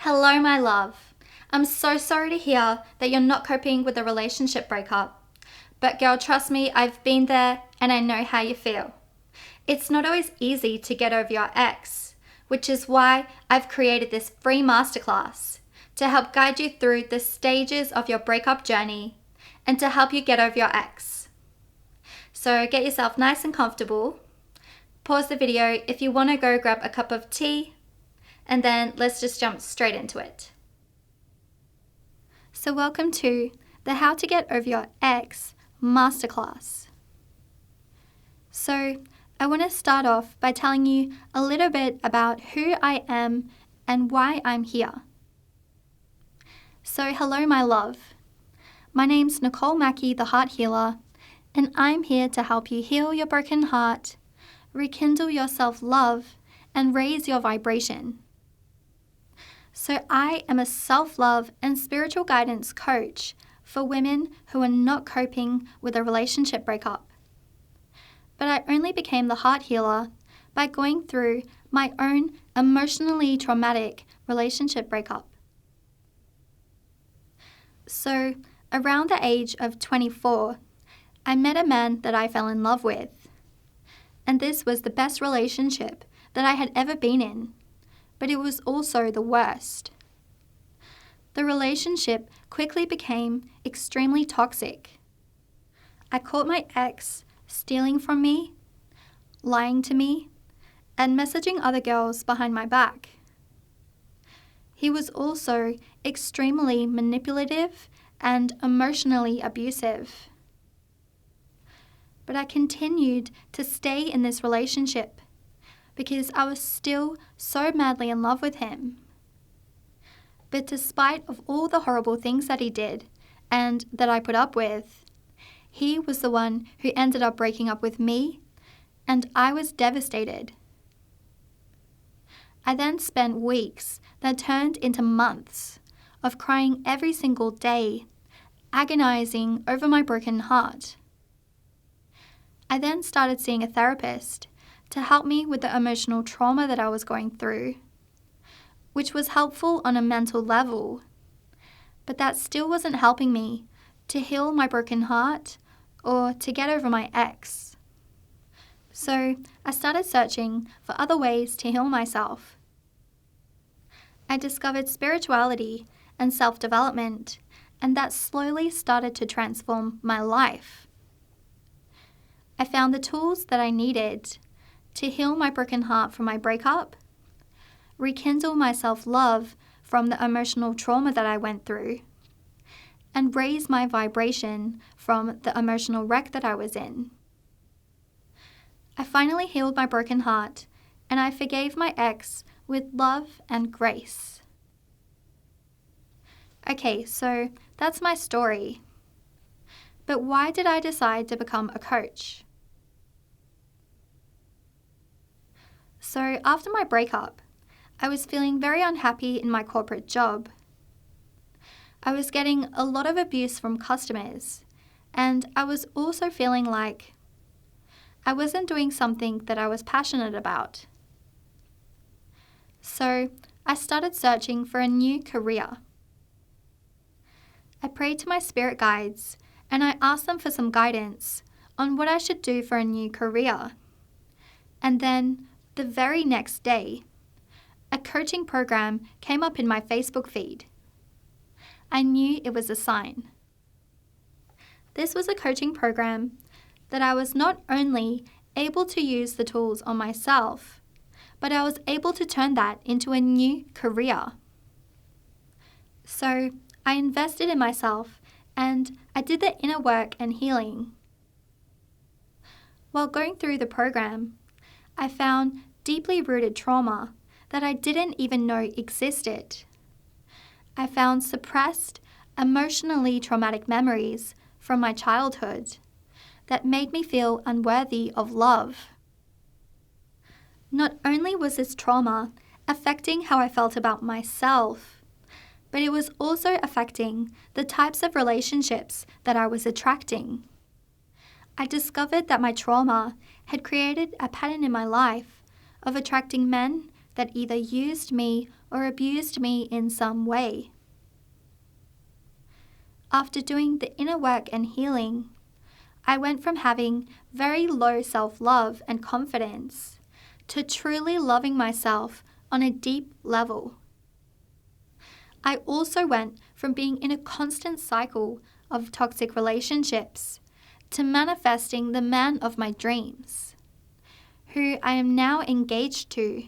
Hello, my love. I'm so sorry to hear that you're not coping with a relationship breakup. But girl, trust me, I've been there and I know how you feel. It's not always easy to get over your ex, which is why I've created this free masterclass to help guide you through the stages of your breakup journey and to help you get over your ex. So get yourself nice and comfortable. Pause the video if you want to go grab a cup of tea, and then let's just jump straight into it. So welcome to the How to Get Over Your Ex Masterclass. So I want to start off by telling you a little bit about who I am and why I'm here. So hello, my love. My name's Nicole Mackey, the Heart Healer, and I'm here to help you heal your broken heart, rekindle your self-love, and raise your vibration. So I am a self-love and spiritual guidance coach for women who are not coping with a relationship breakup. But I only became the Heart Healer by going through my own emotionally traumatic relationship breakup. So around the age of 24, I met a man that I fell in love with. And this was the best relationship that I had ever been in. But it was also the worst. The relationship quickly became extremely toxic. I caught my ex stealing from me, lying to me, and messaging other girls behind my back. He was also extremely manipulative and emotionally abusive. But I continued to stay in this relationship because I was still so madly in love with him. But despite of all the horrible things that he did and that I put up with, he was the one who ended up breaking up with me, and I was devastated. I then spent weeks that turned into months of crying every single day, agonizing over my broken heart. I then started seeing a therapist to help me with the emotional trauma that I was going through, which was helpful on a mental level, but that still wasn't helping me to heal my broken heart or to get over my ex. So I started searching for other ways to heal myself. I discovered spirituality and self-development, and that slowly started to transform my life. I found the tools that I needed to heal my broken heart from my breakup, rekindle my self-love from the emotional trauma that I went through, and raise my vibration from the emotional wreck that I was in. I finally healed my broken heart, and I forgave my ex with love and grace. Okay, so that's my story. But why did I decide to become a coach? So after my breakup, I was feeling very unhappy in my corporate job. I was getting a lot of abuse from customers, and I was also feeling like I wasn't doing something that I was passionate about. So I started searching for a new career. I prayed to my spirit guides, and I asked them for some guidance on what I should do for a new career. And then the very next day, a coaching program came up in my Facebook feed. I knew it was a sign. This was a coaching program that I was not only able to use the tools on myself, but I was able to turn that into a new career. So I invested in myself and I did the inner work and healing. While going through the program, I found deeply rooted trauma that I didn't even know existed. I found suppressed, emotionally traumatic memories from my childhood that made me feel unworthy of love. Not only was this trauma affecting how I felt about myself, but it was also affecting the types of relationships that I was attracting. I discovered that my trauma had created a pattern in my life of attracting men that either used me or abused me in some way. After doing the inner work and healing, I went from having very low self-love and confidence to truly loving myself on a deep level. I also went from being in a constant cycle of toxic relationships to manifesting the man of my dreams, who I am now engaged to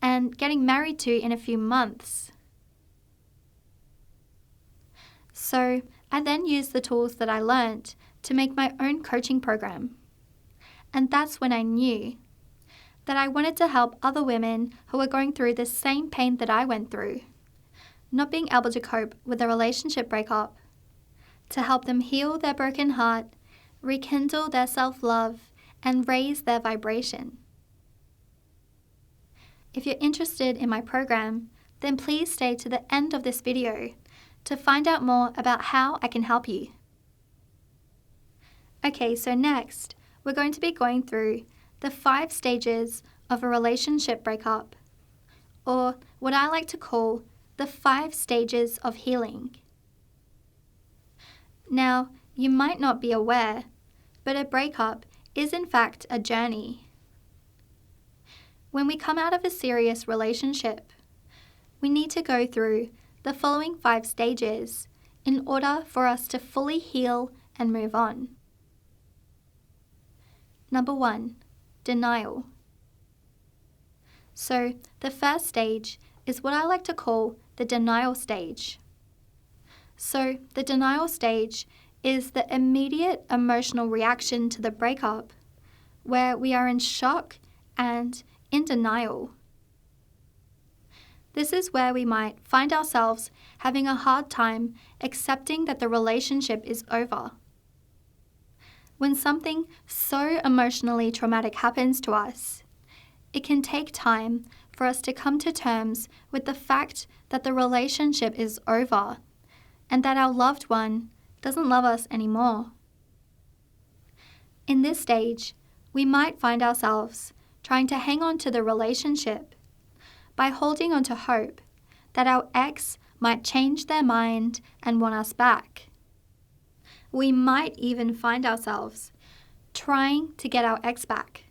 and getting married to in a few months. So I then used the tools that I learned to make my own coaching program. And that's when I knew that I wanted to help other women who were going through the same pain that I went through, not being able to cope with a relationship breakup, to help them heal their broken heart, rekindle their self-love, and raise their vibration. If you're interested in my program, then please stay to the end of this video to find out more about how I can help you. Okay, so next, we're going to be going through the 5 stages of a relationship breakup, or what I like to call the 5 stages of healing. Now, you might not be aware, but a breakup is in fact a journey. When we come out of a serious relationship, we need to go through the following 5 stages in order for us to fully heal and move on. Number 1, denial. So, the first stage is what I like to call the denial stage. So, the denial stage is the immediate emotional reaction to the breakup, where we are in shock and in denial. This is where we might find ourselves having a hard time accepting that the relationship is over. When something so emotionally traumatic happens to us, it can take time for us to come to terms with the fact that the relationship is over and that our loved one doesn't love us anymore. In this stage, we might find ourselves trying to hang on to the relationship by holding on to hope that our ex might change their mind and want us back. We might even find ourselves trying to get our ex back.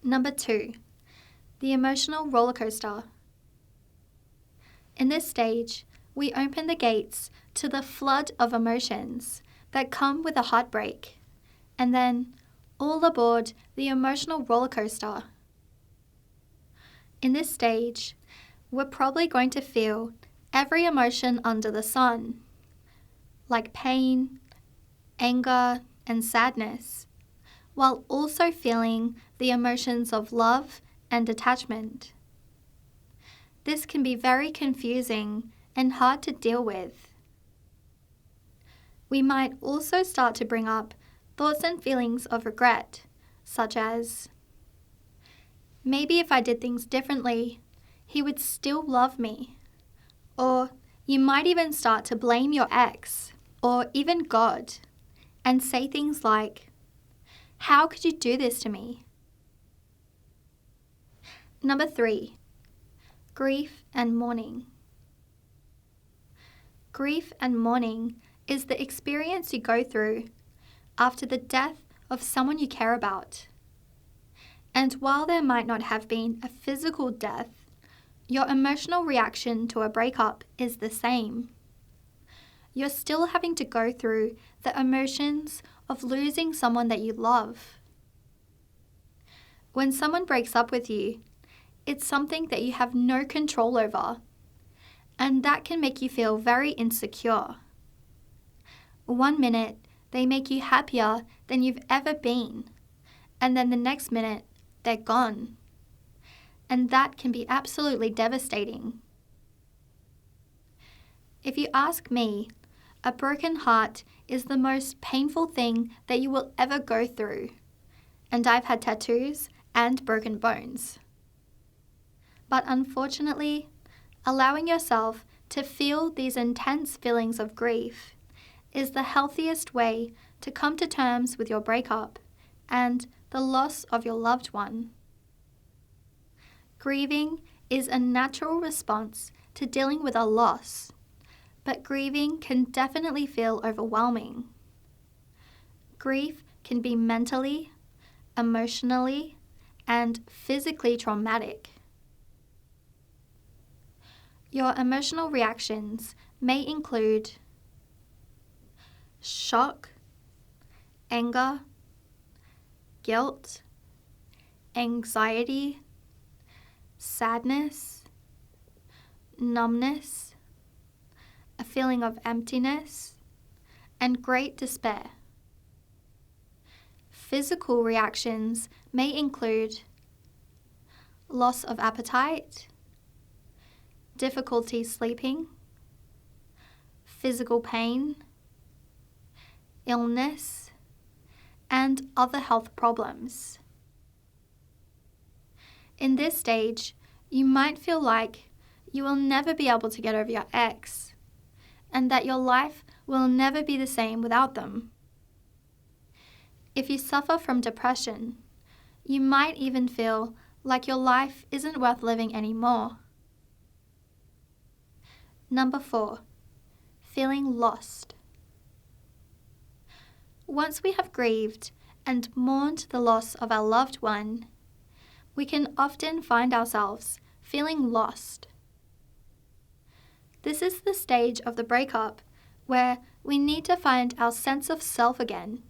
Number 2, the emotional roller coaster. In this stage, we open the gates to the flood of emotions that come with a heartbreak, and then all aboard the emotional roller coaster. In this stage, we're probably going to feel every emotion under the sun, like pain, anger, and sadness, while also feeling the emotions of love and attachment. This can be very confusing and hard to deal with. We might also start to bring up thoughts and feelings of regret, such as, maybe if I did things differently, he would still love me. Or you might even start to blame your ex, or even God, and say things like, how could you do this to me? Number 3, grief and mourning. Grief and mourning is the experience you go through after the death of someone you care about. And while there might not have been a physical death, your emotional reaction to a breakup is the same. You're still having to go through the emotions of losing someone that you love. When someone breaks up with you, it's something that you have no control over, and that can make you feel very insecure. One minute, they make you happier than you've ever been, and then the next minute, they're gone. And that can be absolutely devastating. If you ask me, a broken heart is the most painful thing that you will ever go through, and I've had tattoos and broken bones. But unfortunately, allowing yourself to feel these intense feelings of grief is the healthiest way to come to terms with your breakup and the loss of your loved one. Grieving is a natural response to dealing with a loss, but grieving can definitely feel overwhelming. Grief can be mentally, emotionally, and physically traumatic. Your emotional reactions may include shock, anger, guilt, anxiety, sadness, numbness, a feeling of emptiness, and great despair. Physical reactions may include loss of appetite, difficulty sleeping, physical pain, illness, and other health problems. In this stage, you might feel like you will never be able to get over your ex, and that your life will never be the same without them. If you suffer from depression, you might even feel like your life isn't worth living anymore. Number 4, feeling lost. Once we have grieved and mourned the loss of our loved one, we can often find ourselves feeling lost. This is the stage of the breakup where we need to find our sense of self again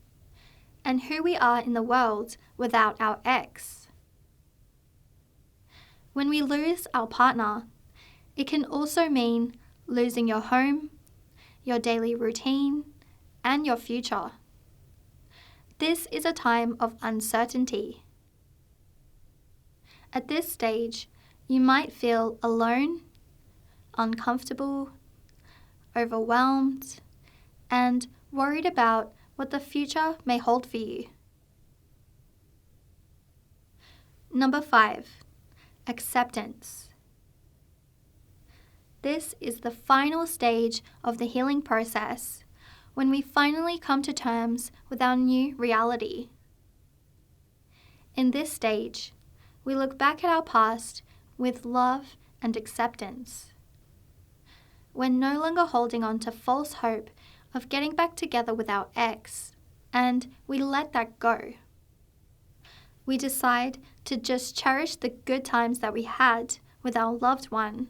and who we are in the world without our ex. When we lose our partner, it can also mean losing your home, your daily routine, and your future. This is a time of uncertainty. At this stage, you might feel alone, uncomfortable, overwhelmed, and worried about what the future may hold for you. Number 5, acceptance. This is the final stage of the healing process when we finally come to terms with our new reality. In this stage, we look back at our past with love and acceptance. We're no longer holding on to false hope of getting back together with our ex, and we let that go. We decide to just cherish the good times that we had with our loved one,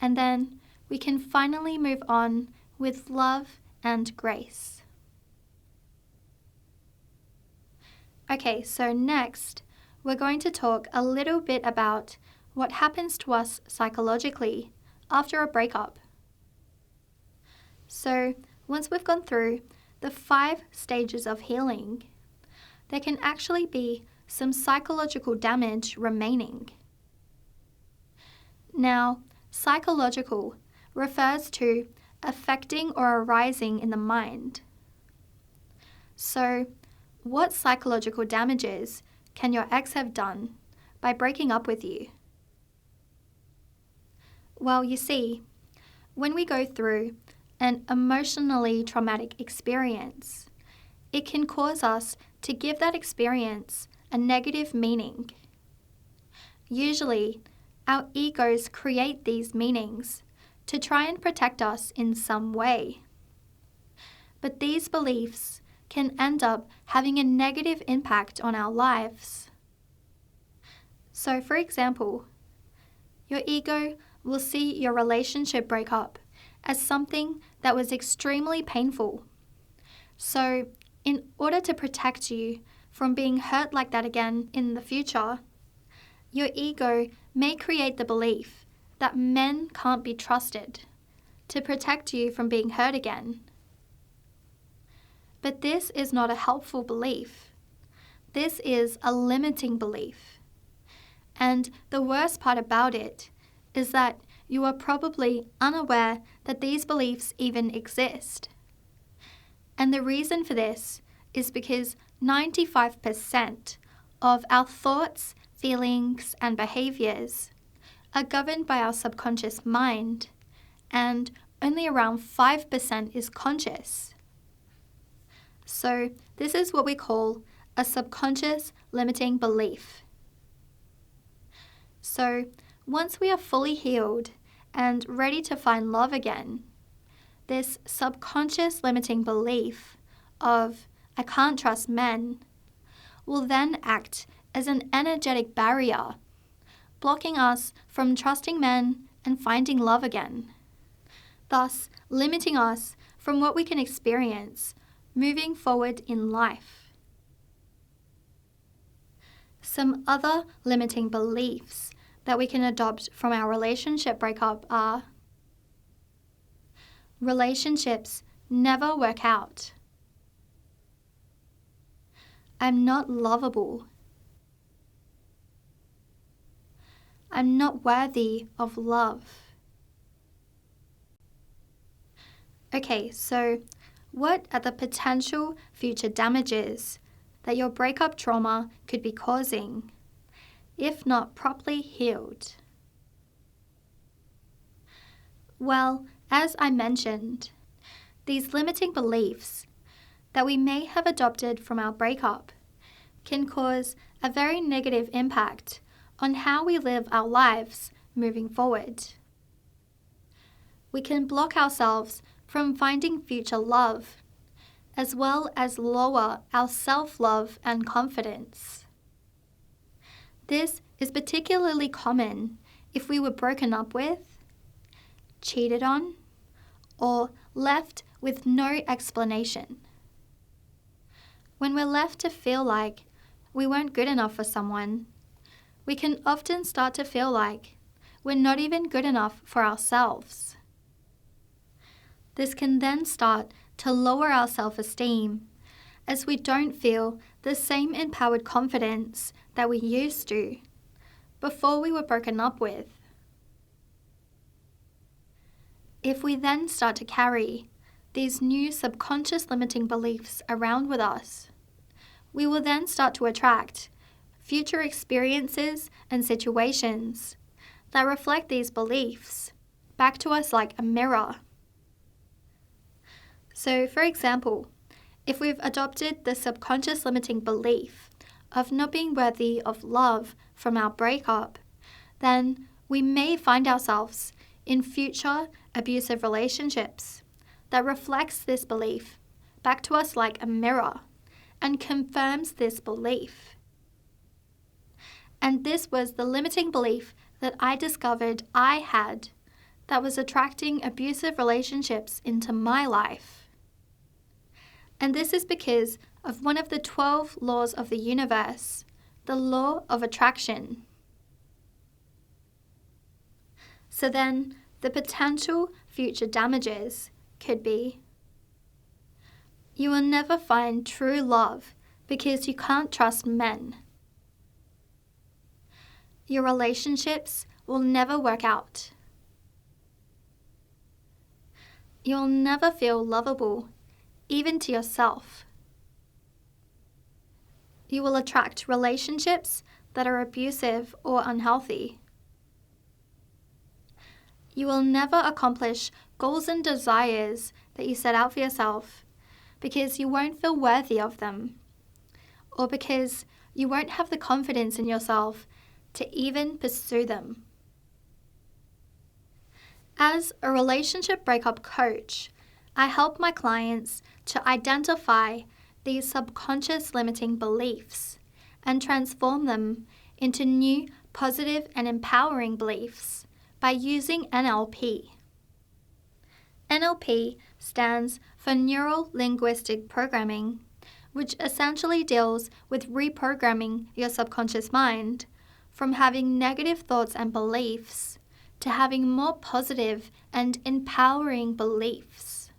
and then we can finally move on with love and grace. Okay, so next, we're going to talk a little bit about what happens to us psychologically after a breakup. So, once we've gone through the 5 stages of healing, there can actually be some psychological damage remaining. Now, psychological refers to affecting or arising in the mind. So, what psychological damages can your ex have done by breaking up with you? Well, you see, when we go through an emotionally traumatic experience, it can cause us to give that experience a negative meaning. Usually, our egos create these meanings to try and protect us in some way. But these beliefs can end up having a negative impact on our lives. So, for example, your ego will see your relationship breakup as something that was extremely painful. So, in order to protect you from being hurt like that again in the future, your ego may create the belief that men can't be trusted to protect you from being hurt again. But this is not a helpful belief. This is a limiting belief. And the worst part about it is that you are probably unaware that these beliefs even exist. And the reason for this is because 95% of our thoughts, feelings, and behaviors are governed by our subconscious mind, and only around 5% is conscious. So this is what we call a subconscious limiting belief. So Once we are fully healed and ready to find love again, this subconscious limiting belief of "I can't trust men" will then act as an energetic barrier, blocking us from trusting men and finding love again, thus limiting us from what we can experience moving forward in life. Some other limiting beliefs that we can adopt from our relationship breakup are: relationships never work out. I'm not lovable. I'm not worthy of love. Okay, so what are the potential future damages that your breakup trauma could be causing if not properly healed? Well, as I mentioned, these limiting beliefs that we may have adopted from our breakup can cause a very negative impact on how we live our lives moving forward. We can block ourselves from finding future love, as well as lower our self-love and confidence. This is particularly common if we were broken up with, cheated on, or left with no explanation. When we're left to feel like we weren't good enough for someone, we can often start to feel like we're not even good enough for ourselves. This can then start to lower our self-esteem, as we don't feel the same empowered confidence that we used to before we were broken up with. If we then start to carry these new subconscious limiting beliefs around with us, we will then start to attract future experiences and situations that reflect these beliefs back to us like a mirror. So, for example, if we've adopted the subconscious limiting belief of not being worthy of love from our breakup, then we may find ourselves in future abusive relationships that reflects this belief back to us like a mirror and confirms this belief. And this was the limiting belief that I discovered I had that was attracting abusive relationships into my life. And this is because of one of the 12 laws of the universe, the law of attraction. So then, the potential future damages could be: you will never find true love because you can't trust men. Your relationships will never work out. You'll never feel lovable, even to yourself. You will attract relationships that are abusive or unhealthy. You will never accomplish goals and desires that you set out for yourself because you won't feel worthy of them, or because you won't have the confidence in yourself to even pursue them. As a relationship breakup coach, I help my clients to identify these subconscious limiting beliefs and transform them into new positive and empowering beliefs by using NLP. NLP stands for Neuro Linguistic Programming, which essentially deals with reprogramming your subconscious mind from having negative thoughts and beliefs to having more positive and empowering beliefs.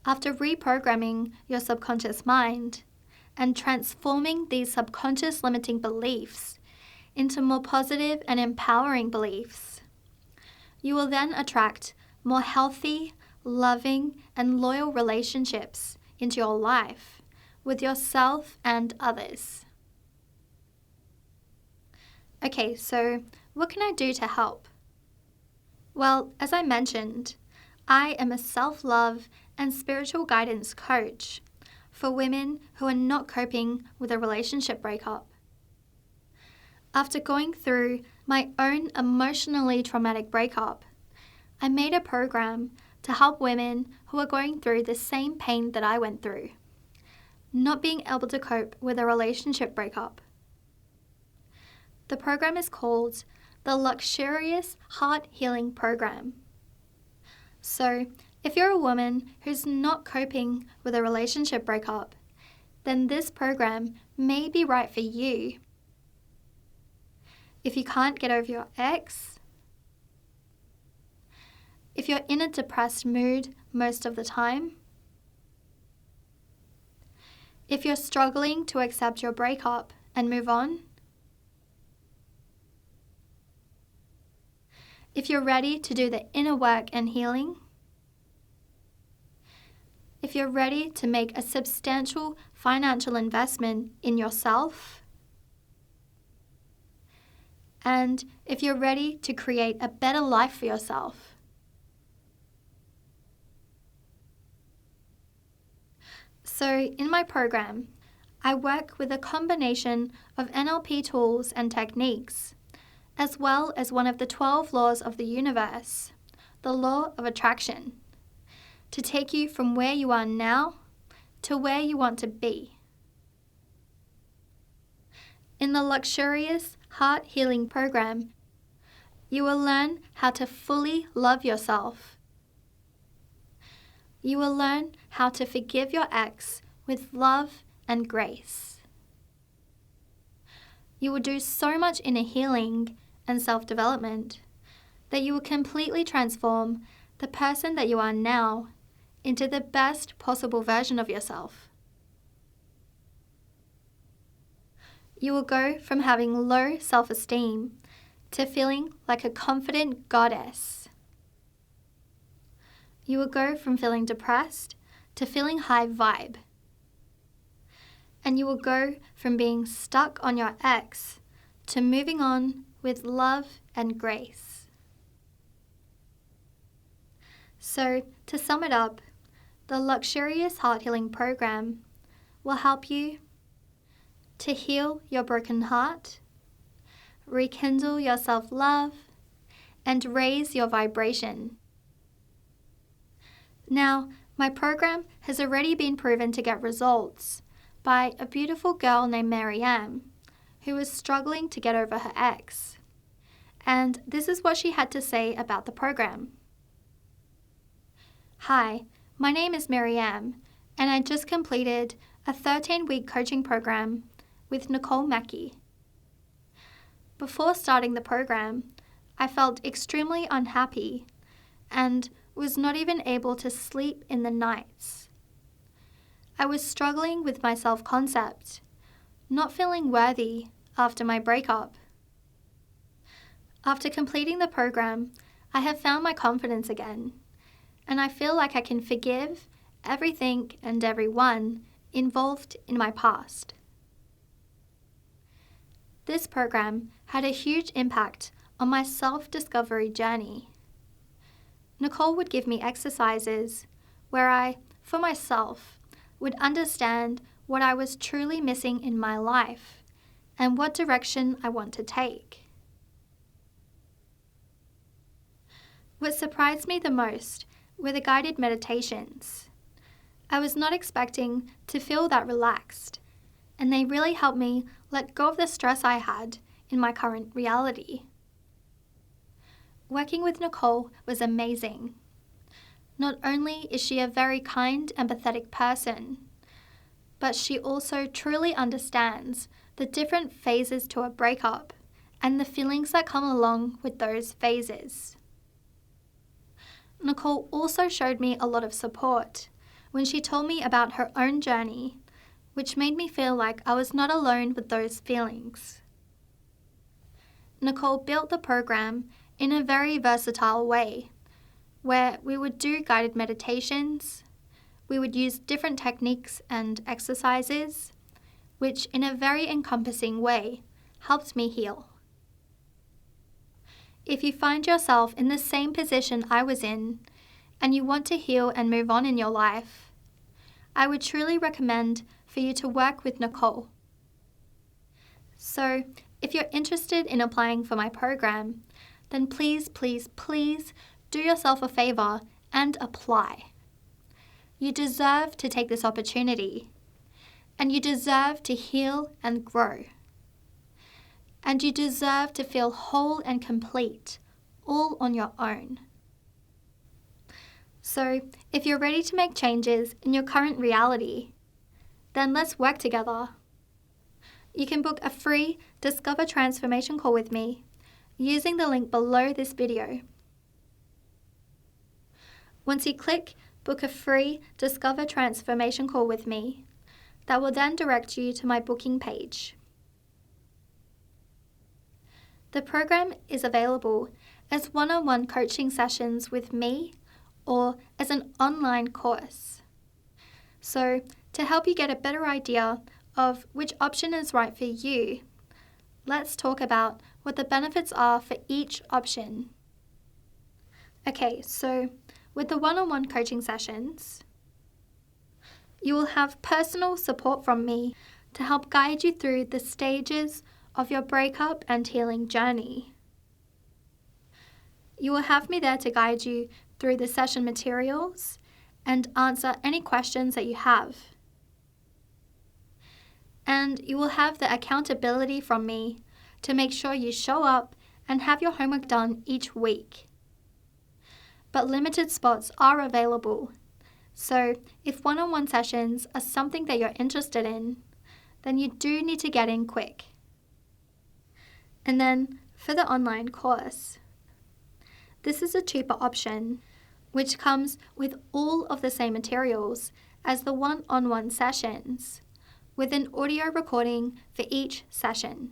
After reprogramming your subconscious mind and transforming these subconscious limiting beliefs into more positive and empowering beliefs, you will then attract more healthy, loving, and loyal relationships into your life with yourself and others. Okay, so what can I do to help? Well, as I mentioned, I am a self-love and spiritual guidance coach for women who are not coping with a relationship breakup. After going through my own emotionally traumatic breakup, I made a program to help women who are going through the same pain that I went through, not being able to cope with a relationship breakup. The program is called the Luxurious Heart Healing Program. So, if you're a woman who's not coping with a relationship breakup, then this program may be right for you. If you can't get over your ex, if you're in a depressed mood most of the time, if you're struggling to accept your breakup and move on, if you're ready to do the inner work and healing, if you're ready to make a substantial financial investment in yourself, and if you're ready to create a better life for yourself. So in my program, I work with a combination of NLP tools and techniques, as well as one of the 12 laws of the universe, the law of attraction, to take you from where you are now to where you want to be. In the Luxurious Heart Healing Program, you will learn how to fully love yourself. You will learn how to forgive your ex with love and grace. You will do so much inner healing and self-development that you will completely transform the person that you are now into the best possible version of yourself. You will go from having low self-esteem to feeling like a confident goddess. You will go from feeling depressed to feeling high vibe. And you will go from being stuck on your ex to moving on with love and grace. So, to sum it up, the Luxurious Heart Healing Program will help you to heal your broken heart, rekindle your self-love, and raise your vibration. Now, my program has already been proven to get results by a beautiful girl named Marianne, who was struggling to get over her ex. And this is what she had to say about the program. Hi, my name is Marianne, and I just completed a 13-week coaching program with Nicole Mackey. Before starting the program, I felt extremely unhappy and was not even able to sleep in the nights. I was struggling with my self-concept, not feeling worthy after my breakup. After completing the program, I have found my confidence again, and I feel like I can forgive everything and everyone involved in my past. This program had a huge impact on my self-discovery journey. Nicole would give me exercises where I, for myself, would understand what I was truly missing in my life and what direction I want to take. What surprised me the most were the guided meditations. I was not expecting to feel that relaxed, and they really helped me let go of the stress I had in my current reality. Working with Nicole was amazing. Not only is she a very kind, empathetic person, but she also truly understands the different phases to a breakup and the feelings that come along with those phases. Nicole also showed me a lot of support when she told me about her own journey, which made me feel like I was not alone with those feelings. Nicole built the program in a very versatile way, where we would do guided meditations, we would use different techniques and exercises, which in a very encompassing way helped me heal. If you find yourself in the same position I was in, and you want to heal and move on in your life, I would truly recommend for you to work with Nicole. So, if you're interested in applying for my program, then please, please, please do yourself a favor and apply. You deserve to take this opportunity, and you deserve to heal and grow. And you deserve to feel whole and complete, all on your own. So, if you're ready to make changes in your current reality, then let's work together. You can book a free Discover Transformation call with me using the link below this video. Once you click Book a free Discover Transformation call with me, that will then direct you to my booking page. The program is available as one-on-one coaching sessions with me or as an online course. So, to help you get a better idea of which option is right for you, let's talk about what the benefits are for each option. Okay, so with the one-on-one coaching sessions, you will have personal support from me to help guide you through the stages of your breakup and healing journey. You will have me there to guide you through the session materials and answer any questions that you have. And you will have the accountability from me to make sure you show up and have your homework done each week. But limited spots are available, so if one-on-one sessions are something that you're interested in, then you do need to get in quick. And then for the online course, this is a cheaper option, which comes with all of the same materials as the one-on-one sessions, with an audio recording for each session.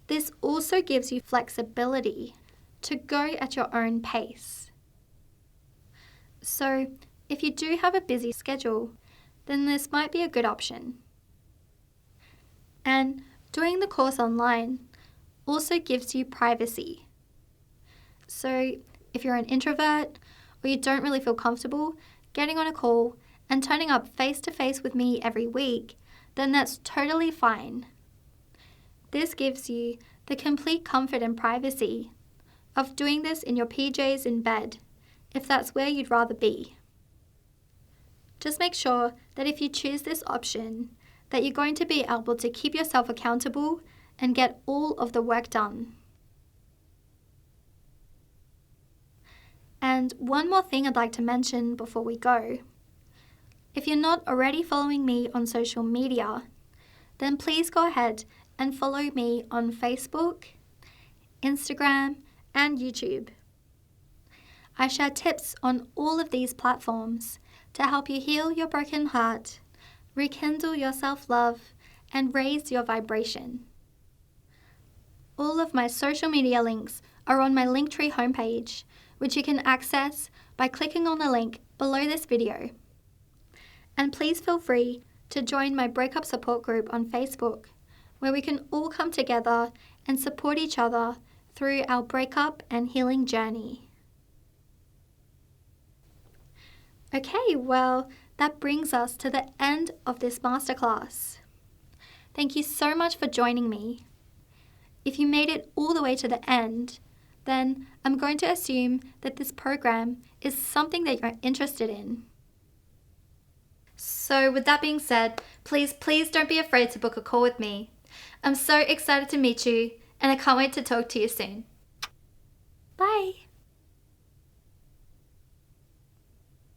This also gives you flexibility to go at your own pace. So, if you do have a busy schedule, then this might be a good option. And doing the course online also gives you privacy. So, if you're an introvert or you don't really feel comfortable getting on a call and turning up face-to-face with me every week, then that's totally fine. This gives you the complete comfort and privacy of doing this in your PJs in bed, if that's where you'd rather be. Just make sure that if you choose this option, that you're going to be able to keep yourself accountable and get all of the work done. And one more thing I'd like to mention before we go. If you're not already following me on social media, then please go ahead and follow me on Facebook, Instagram, and YouTube. I share tips on all of these platforms to help you heal your broken heart, rekindle your self-love, and raise your vibration. All of my social media links are on my Linktree homepage, which you can access by clicking on the link below this video. And please feel free to join my breakup support group on Facebook, where we can all come together and support each other through our breakup and healing journey. Okay, well, that brings us to the end of this masterclass. Thank you so much for joining me. If you made it all the way to the end, then I'm going to assume that this program is something that you're interested in. So with that being said, please don't be afraid to book a call with me. I'm so excited to meet you, and I can't wait to talk to you soon. Bye!